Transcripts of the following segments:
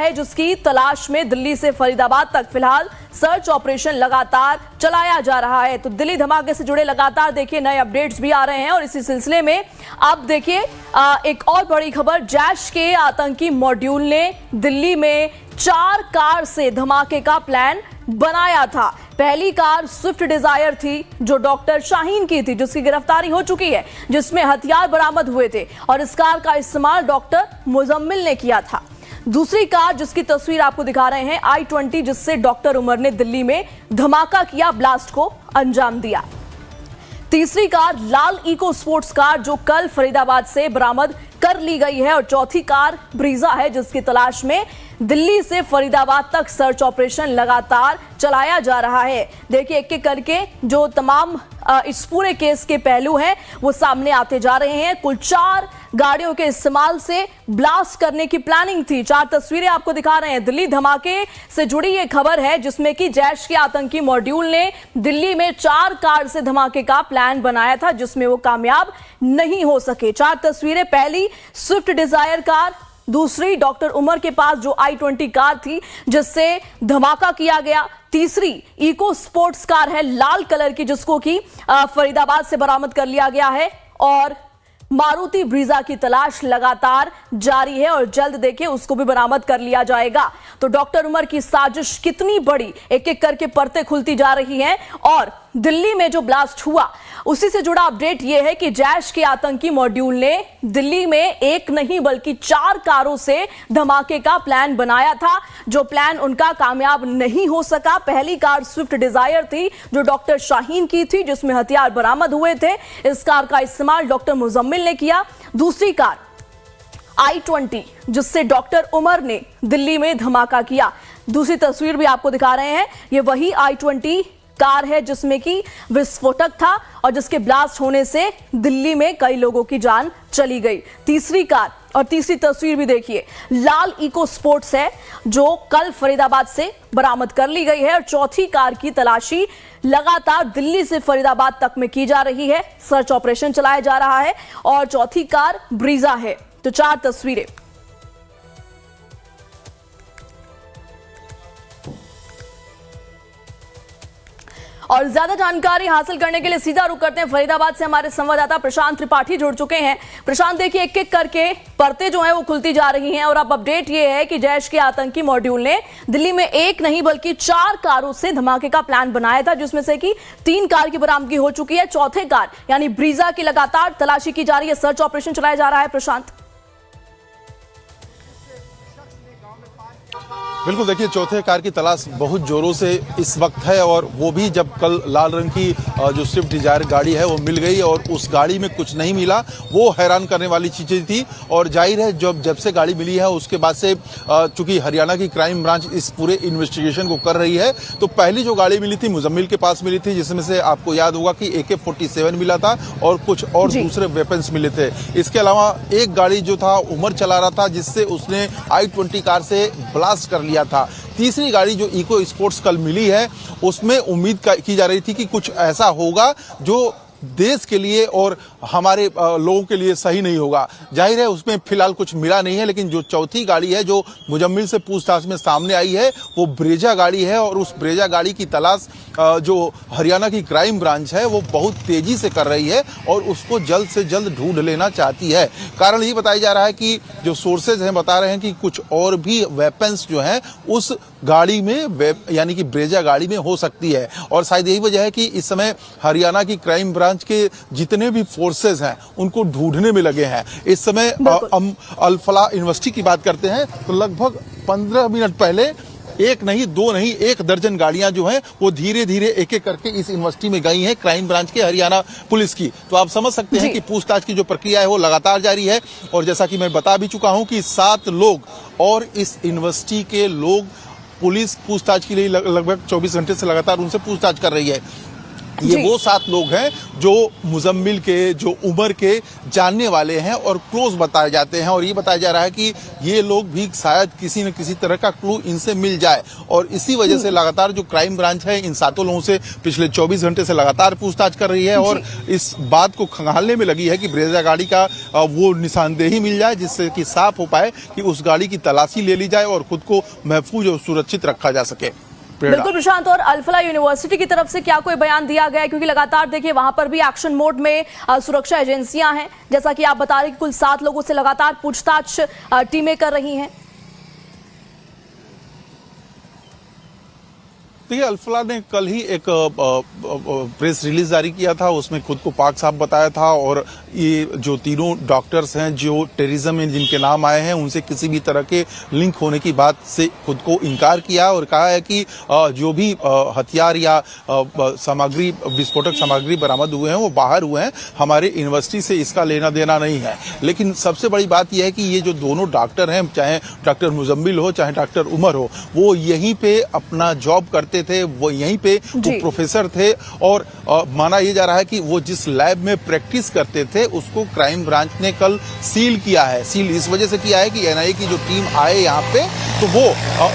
है जिसकी तलाश में दिल्ली से फरीदाबाद तक फिलहाल सर्च ऑपरेशन लगातार चलाया जा रहा है। तो दिल्ली धमाके से जुड़े लगातार देखिए नए अपडेट्स भी आ रहे हैं और इसी सिलसिले में आप देखिए एक और बड़ी खबर, जैश के आतंकी मॉड्यूल ने दिल्ली में 4 कार से धमाके का प्लान बनाया था। पहली कार स्विफ्ट डिजायर थी जो डॉक्टर शाहीन की थी, जिसकी गिरफ्तारी हो चुकी है, जिसमें हथियार बरामद हुए थे और इस कार का इस्तेमाल डॉक्टर मुजम्मिल ने किया था। दूसरी कार जिसकी तस्वीर आपको दिखा रहे हैं I-20, जिससे डॉक्टर उमर ने दिल्ली में धमाका किया, ब्लास्ट को अंजाम दिया। तीसरी कार लाल इको स्पोर्ट्स कार जो कल फरीदाबाद से बरामद कर ली गई है और चौथी कार ब्रीजा है जिसकी तलाश में दिल्ली से फरीदाबाद तक सर्च ऑपरेशन लगातार चलाया जा रहा है। देखिए एक एक करके जो तमाम इस पूरे केस के पहलू हैं वो सामने आते जा रहे हैं। कुल 4 गाड़ियों के इस्तेमाल से ब्लास्ट करने की प्लानिंग थी। 4 तस्वीरें आपको दिखा रहे हैं। दिल्ली धमाके से जुड़ी ये खबर है जिसमें कि जैश के आतंकी मॉड्यूल ने दिल्ली में 4 कार से धमाके का प्लान बनाया था जिसमें वो कामयाब नहीं हो सके। 4 तस्वीरें, पहली स्विफ्ट डिजायर कार, दूसरी डॉक्टर उमर के पास जो I-20 कार थी जिससे धमाका किया गया, तीसरी इको स्पोर्ट्स कार है लाल कलर की जिसको कि फरीदाबाद से बरामद कर लिया गया है और मारुति ब्रीजा की तलाश लगातार जारी है और जल्द देखिए उसको भी बरामद कर लिया जाएगा। तो डॉक्टर उमर की साजिश कितनी बड़ी, एक एक करके परतें खुलती जा रही हैं और दिल्ली में जो ब्लास्ट हुआ उसी से जुड़ा अपडेट यह है कि जैश के आतंकी मॉड्यूल ने दिल्ली में एक नहीं बल्कि 4 कारों से धमाके का प्लान बनाया था, जो प्लान उनका कामयाब नहीं हो सका। पहली कार स्विफ्ट डिजायर थी जो डॉक्टर शाहीन की थी जिसमें हथियार बरामद हुए थे, इस कार का इस्तेमाल डॉक्टर मुजम्मिल ने किया। दूसरी कार I-20 जिससे डॉक्टर उमर ने दिल्ली में धमाका किया। दूसरी तस्वीर भी आपको दिखा रहे हैं, ये वही I-20 कार है जिसमें कि विस्फोटक था और जिसके ब्लास्ट होने से दिल्ली में कई लोगों की जान चली गई। तीसरी कार और तीसरी तस्वीर भी देखिए, लाल इको स्पोर्ट्स है जो कल फरीदाबाद से बरामद कर ली गई है और चौथी कार की तलाशी लगातार दिल्ली से फरीदाबाद तक में की जा रही है, सर्च ऑपरेशन चलाया जा रहा है और चौथी कार ब्रीजा है। तो 4 तस्वीरें। और ज्यादा जानकारी हासिल करने के लिए सीधा रुख करते हैं फरीदाबाद से, हमारे संवाददाता प्रशांत त्रिपाठी जुड़ चुके हैं। प्रशांत, देखिए एक एक करके परतें जो हैं वो खुलती जा रही हैं और अब अपडेट ये है कि जैश के आतंकी मॉड्यूल ने दिल्ली में एक नहीं बल्कि 4 कारों से धमाके का प्लान बनाया था जिसमें से कि 3 कार की बरामदगी हो चुकी है, चौथे कार यानी ब्रीजा की लगातार तलाशी की जा रही है, सर्च ऑपरेशन चलाया जा रहा है। प्रशांत, बिल्कुल, देखिए चौथे कार की तलाश बहुत जोरों से इस वक्त है और वो भी जब कल लाल रंग की जो स्विफ्ट डिजायर गाड़ी है वो मिल गई और उस गाड़ी में कुछ नहीं मिला, वो हैरान करने वाली चीजें थी। और जाहिर है जब से गाड़ी मिली है उसके बाद से चूंकि हरियाणा की क्राइम ब्रांच इस पूरे इन्वेस्टिगेशन को कर रही है, तो पहली जो गाड़ी मिली थी मुजम्मिल के पास मिली थी जिसमें से आपको याद होगा कि AK-47 मिला था और कुछ और दूसरे वेपन्स मिले थे। इसके अलावा एक गाड़ी जो था उमर चला रहा था जिससे उसने I-20 कार से ब्लास्ट कर लिया था। तीसरी गाड़ी जो इको स्पोर्ट्स कल मिली है उसमें उम्मीद की जा रही थी कि कुछ ऐसा होगा जो देश के लिए और हमारे लोगों के लिए सही नहीं होगा। जाहिर है उसमें फिलहाल कुछ मिला नहीं है, लेकिन जो चौथी गाड़ी है जो मुजम्मिल से पूछताछ में सामने आई है वो ब्रेजा गाड़ी है और उस ब्रेजा गाड़ी की तलाश जो हरियाणा की क्राइम ब्रांच है वो बहुत तेजी से कर रही है और उसको जल्द से जल्द ढूंढ लेना चाहती है। कारण ये बताया जा रहा है कि जो सोर्सेज हैं बता रहे हैं कि कुछ और भी वेपन्स जो हैं उस गाड़ी में यानी कि ब्रेजा गाड़ी में हो सकती है और शायद यही वजह है कि इस समय हरियाणा की क्राइम ब्रांच के जितने भी फोर्सेज हैं उनको ढूंढने में लगे हैं। इस समय अल-फलाह यूनिवर्सिटी की बात करते हैं तो लगभग 15 मिनट पहले एक नहीं, 2 नहीं, 1 दर्जन गाड़ियां जो हैं वो धीरे धीरे एक एक करके इस यूनिवर्सिटी में गई हैं क्राइम ब्रांच के हरियाणा पुलिस की। तो आप समझ सकते हैं कि पूछताछ की जो प्रक्रिया है वो लगातार जारी है और जैसा कि मैं बता भी चुका हूं कि 7 लोग और इस यूनिवर्सिटी के लोग पुलिस पूछताछ के लिए लगभग 24 घंटे से लगातार उनसे पूछताछ कर रही है। ये जी। वो 7 लोग हैं जो मुजम्मिल के, जो उमर के जानने वाले हैं और क्लोज बताए जाते हैं, और ये बताया जा रहा है कि ये लोग भी शायद किसी न किसी तरह का क्लू इनसे मिल जाए, और इसी वजह से लगातार जो क्राइम ब्रांच है इन 7 लोगों से पिछले 24 घंटे से लगातार पूछताछ कर रही है और इस बात को खंगालने में लगी है कि ब्रेजा गाड़ी का वो निशानदेही मिल जाए जिससे कि साफ हो पाए कि उस गाड़ी की तलाशी ले ली जाए और खुद को महफूज और सुरक्षित रखा जा सके। बिल्कुल प्रशांत, और अल-फलाह यूनिवर्सिटी की तरफ से क्या कोई बयान दिया गया है? क्योंकि लगातार देखिए वहां पर भी एक्शन मोड में सुरक्षा एजेंसियां हैं, जैसा कि आप बता रहे हैं कि कुल 7 लोगों से लगातार पूछताछ टीमें कर रही हैं। देखिए, अल-फलाह ने कल ही एक प्रेस रिलीज जारी किया था, उसमें खुद को पाक साहब बताया था, और ये जो तीनों डॉक्टर्स हैं जो टेररिज्म में जिनके नाम आए हैं उनसे किसी भी तरह के लिंक होने की बात से खुद को इनकार किया और कहा है कि जो भी हथियार या सामग्री, विस्फोटक सामग्री बरामद हुए हैं वो बाहर हुए हैं, हमारे यूनिवर्सिटी से इसका लेना देना नहीं है। लेकिन सबसे बड़ी बात यह है कि ये जो दोनों डॉक्टर हैं, चाहे डॉक्टर मुजम्मिल हो चाहे डॉक्टर उमर हो, वो यहीं पे अपना जॉब करते थे, वो यहीं पे वो प्रोफेसर थे, और माना यह जा रहा है कि वो जिस लैब में प्रैक्टिस करते थे उसको क्राइम ब्रांच ने कल सील किया है। सील इस वजह से किया है कि एनआईए की जो टीम आए यहाँ पे तो वो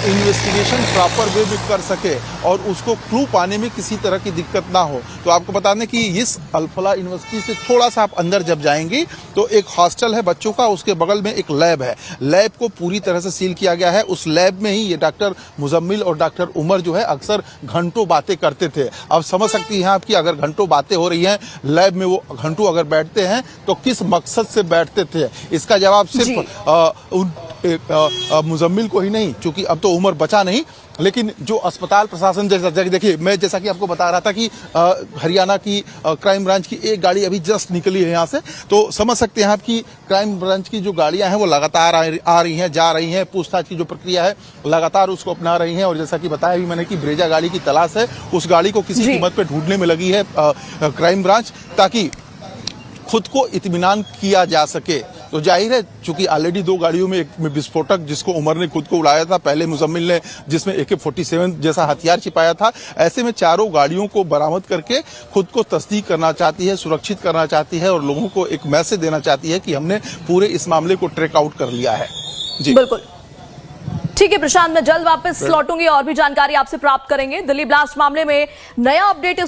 इन्वेस्टिगेशन प्रॉपर वे में कर सके और उसको क्लू पाने में किसी तरह की दिक्कत ना हो। तो आपको बता दें कि इस अल-फलाह यूनिवर्सिटी से थोड़ा सा आप अंदर जब जाएंगी तो एक हॉस्टल है बच्चों का, उसके बगल में एक लैब है। लैब को पूरी तरह से सील किया गया है। उस लैब में ही ये डॉक्टर मुजम्मिल और डॉक्टर उमर जो है अक्सर घंटों बातें करते थे। अब समझ सकती हैं आपकी, अगर घंटों बातें हो रही हैं लैब में, वो घंटों अगर बैठते हैं तो किस मकसद से बैठते थे, इसका जवाब सिर्फ मुजम्मिल को ही नहीं, क्योंकि अब तो उमर बचा नहीं, लेकिन जो अस्पताल प्रशासन, जैसा देखिए मैं जैसा कि आपको बता रहा था कि हरियाणा की क्राइम ब्रांच की एक गाड़ी अभी जस्ट निकली है यहाँ से, तो समझ सकते हैं आप कि क्राइम ब्रांच की जो गाड़ियां हैं वो लगातार आ रही हैं, जा रही हैं, पूछताछ की जो प्रक्रिया है लगातार उसको अपना रही हैं। और जैसा कि बताया भी मैंने कि ब्रेजा गाड़ी की तलाश है, उस गाड़ी को किसी कीमत पे ढूंढने में लगी है क्राइम ब्रांच, ताकि खुद को इत्मीनान किया जा सके। तो जाहिर है चूंकि ऑलरेडी 2 गाड़ियों में एक में विस्फोटक जिसको उमर ने खुद को उड़ाया था, पहले मुजम्मिल ने जिसमें AK-47 जैसा हथियार छिपाया था, ऐसे में चारों गाड़ियों को बरामद करके खुद को तस्दीक करना चाहती है, सुरक्षित करना चाहती है और लोगों को एक मैसेज देना चाहती है कि हमने पूरे इस मामले को ट्रैक आउट कर लिया है। जी बिल्कुल ठीक है प्रशांत, मैं जल्द वापस लौटूंगी और भी जानकारी आपसे प्राप्त करेंगे। दिल्ली ब्लास्ट मामले में नया अपडेट